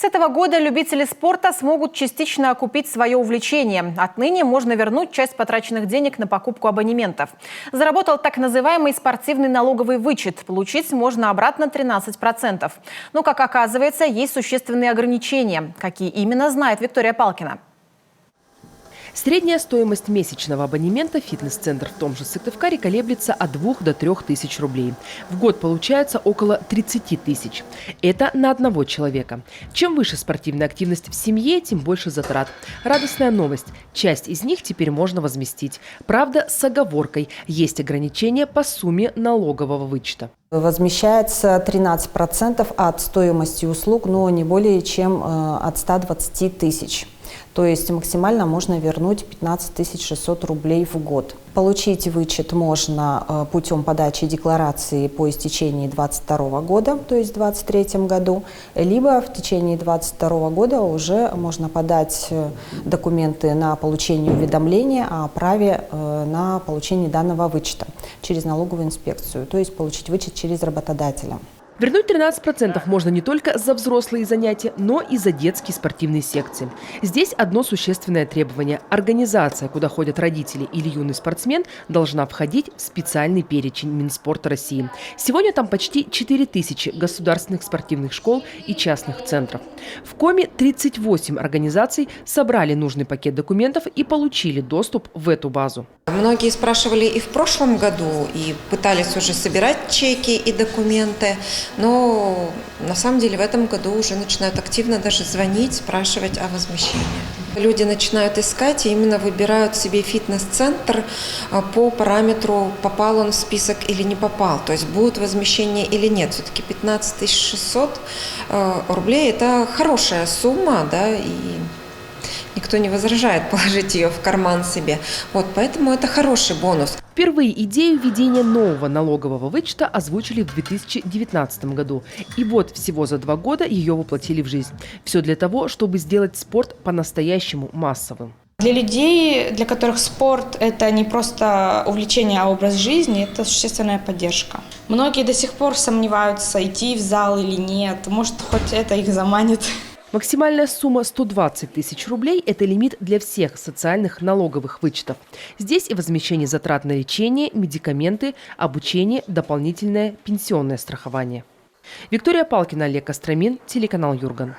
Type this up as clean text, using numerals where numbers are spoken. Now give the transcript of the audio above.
С этого года любители спорта смогут частично окупить свое увлечение. Отныне можно вернуть часть потраченных денег на покупку абонементов. Заработал так называемый спортивный налоговый вычет. Получить можно обратно 13%. Но, как оказывается, есть существенные ограничения. Какие именно, знает Виктория Палкина. Средняя стоимость месячного абонемента в фитнес-центр в том же Сыктывкаре колеблется от 2 до 3 тысяч рублей. В год получается около 30 тысяч. Это на одного человека. Чем выше спортивная активность в семье, тем больше затрат. Радостная новость. Часть из них теперь можно возместить. Правда, с оговоркой. Есть ограничения по сумме налогового вычета. Возмещается 13% от стоимости услуг, но не более чем от 120 тысяч. То есть максимально можно вернуть 15 600 рублей в год. Получить вычет можно путем подачи декларации по истечении 2022 года, то есть в 2023 году, либо в течение 2022 года уже можно подать документы на получение уведомления о праве на получение данного вычета через налоговую инспекцию, то есть получить вычет через работодателя. Вернуть 13% можно не только за взрослые занятия, но и за детские спортивные секции. Здесь одно существенное требование. Организация, куда ходят родители или юный спортсмен, должна входить в специальный перечень Минспорта России. Сегодня там почти 4000 государственных спортивных школ и частных центров. В Коми 38 организаций собрали нужный пакет документов и получили доступ в эту базу. Многие спрашивали и в прошлом году, и пытались уже собирать чеки и документы, но на самом деле в этом году уже начинают активно даже звонить, спрашивать о возмещении. Люди начинают искать и именно выбирают себе фитнес-центр по параметру, попал он в список или не попал, то есть будет возмещение или нет. Все-таки 15 600 рублей – это хорошая сумма, да, и никто не возражает положить ее в карман себе. Вот, поэтому это хороший бонус. Впервые идею введения нового налогового вычета озвучили в 2019 году. И вот всего за 2 года ее воплотили в жизнь. Все для того, чтобы сделать спорт по-настоящему массовым. Для людей, для которых спорт – это не просто увлечение, а образ жизни, это существенная поддержка. Многие до сих пор сомневаются, идти в зал или нет. Может, хоть это их заманит. Максимальная сумма 120 тысяч рублей – это лимит для всех социальных налоговых вычетов. Здесь и возмещение затрат на лечение, медикаменты, обучение, дополнительное пенсионное страхование. Виктория Палкина, Олег Костромин, телеканал Юрган.